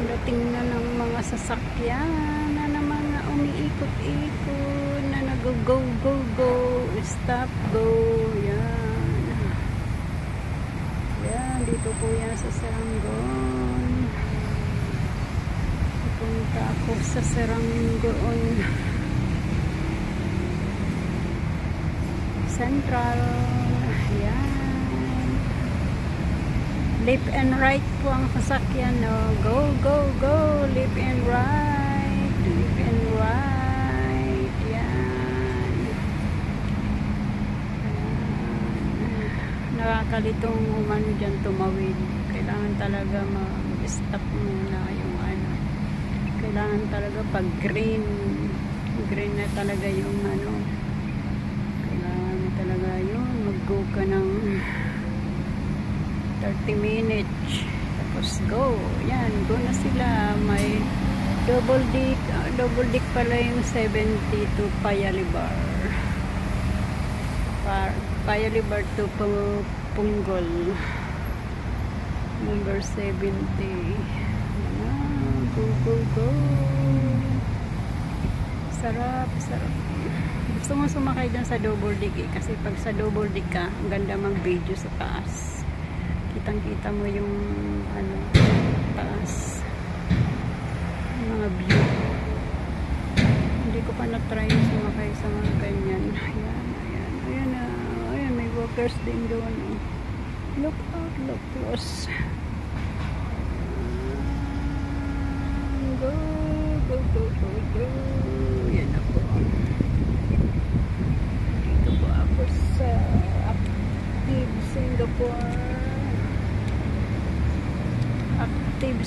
dating na ng mga sasakyan na mga umiikot-ikot na nag-go-go-go, stop, go. Yan, dito po yan sa Saranggon. Pupunta ako sa Saranggon Central. Yan, left and right po ang sasakyan, no? Go, go, go, left and right, left and right. Yan. Nakakalitong umano dyan, tumawid. Kailangan talaga mag-stop muna yung ano. Kailangan talaga pag green na talaga yung ano. Kailangan talaga yun, mag-go ka ng 30 minutes. Tapos go. Yan, go na sila. May double dick pala yung 70 to Payalibar. Payalibar to Punggol. Number 70. Go, go, go. Sarap, sarap. Gusto mo sumakay dyan sa double dick eh. Kasi pag sa double dick ka, ang ganda mag-video sa taas. Kitang-kita mo yung ano, taas. Yung mga view. Hindi ko pa na-try sumakay sa mga ganyan. Ayan, may walkers din doon. Look out, look close. Go, go, go, go, go. Yan ako. Dito po ako sa Active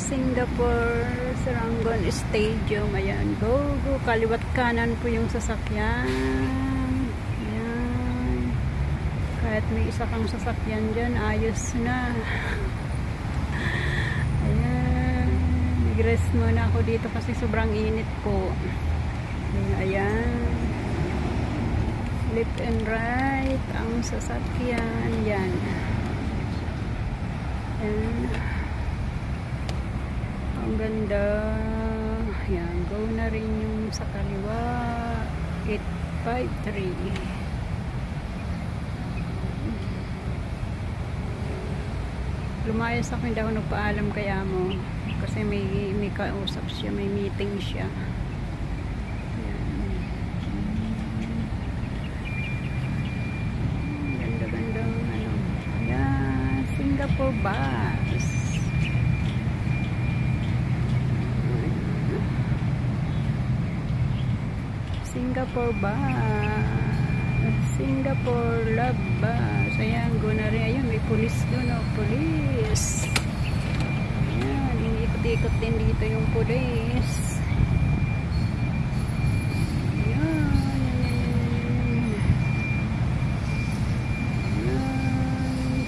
Singapore Saranggon Stadium. Ayan, go, go. Kaliwat kanan po yung sasakyan. Ayan. Kahit may isa kang sasakyan dyan, ayos na. Ayan. Nag-rest muna ako dito kasi sobrang init po. Ayan. Left and right ang sasakyan. Yan. Ayan. Ang ganda. Yan, go na rin yung sa kaliwa. 853. Lumayas ako, hindi ako nagpaalam kaya mo. Kasi may kausap siya, may meeting siya. Yan. Ganda-gandang ano. Yan, Singapore bus. Singapore bus. Singapore love bus. Ayan, go na rin. Ayun, may police doon, oh. Police. Ayan, inikot-ikot din dito yung police. Ayan. Ayan.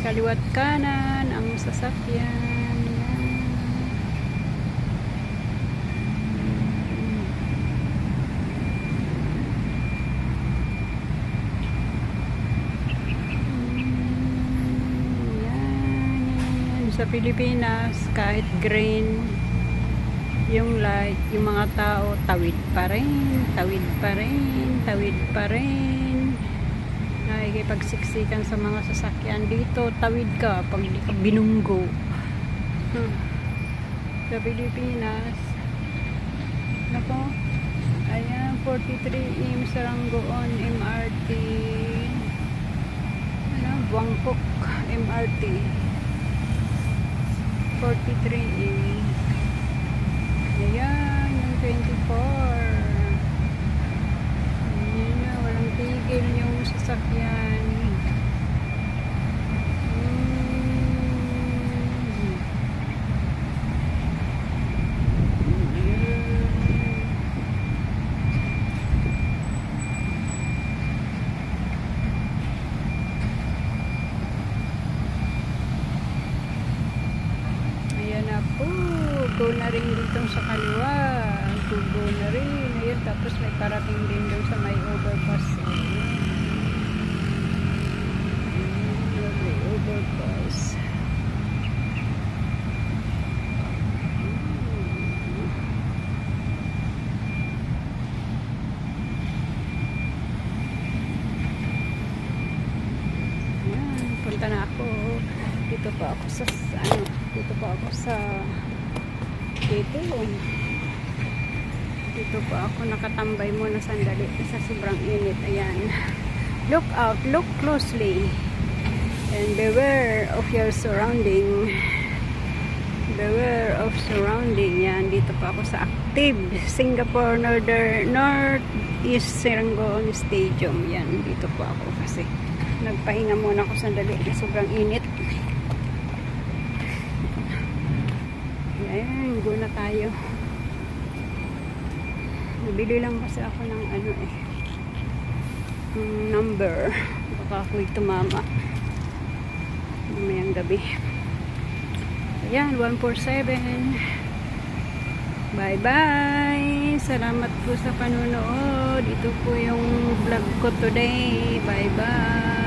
Kaliwat kanan ang sasakyan. Sa Pilipinas, kahit green yung light, yung mga tao tawid pa rin, tawid pa rin, tawid pa rin. Nakikipagsiksikan sa mga sasakyan. Dito tawid ka pag di ka binunggo. Sa Pilipinas, nako, ayan, 43 Saranggon MRT, ano, Buangkok MRT 43. Ayan, yung 24. Ayan na, walang tigil yung sasakyan. Go na rin dito sa kaliwa. Go na rin. Ayun, tapos may parating din doon sa may overpass. May overpass. Punta na ako. Dito pa ako sa ano, dito pa ako sa dito pa ako nakatambay muna sandali sa sobrang init. Ayan. Look out, look closely. And beware of your surrounding. Beware of surrounding. Yan, dito pa ako sa active Singapore Northeast Serangoon Stadium. Yan, dito pa ako kasi nagpahinga muna ako sandali na sobrang init. Yan, go na tayo. Nabili lang kasi ako ng ano number. Baka ako'y tumama mamayang gabi. Ayan, 147. Bye bye. Salamat po sa panunood. Ito po yung vlog ko today. Bye bye.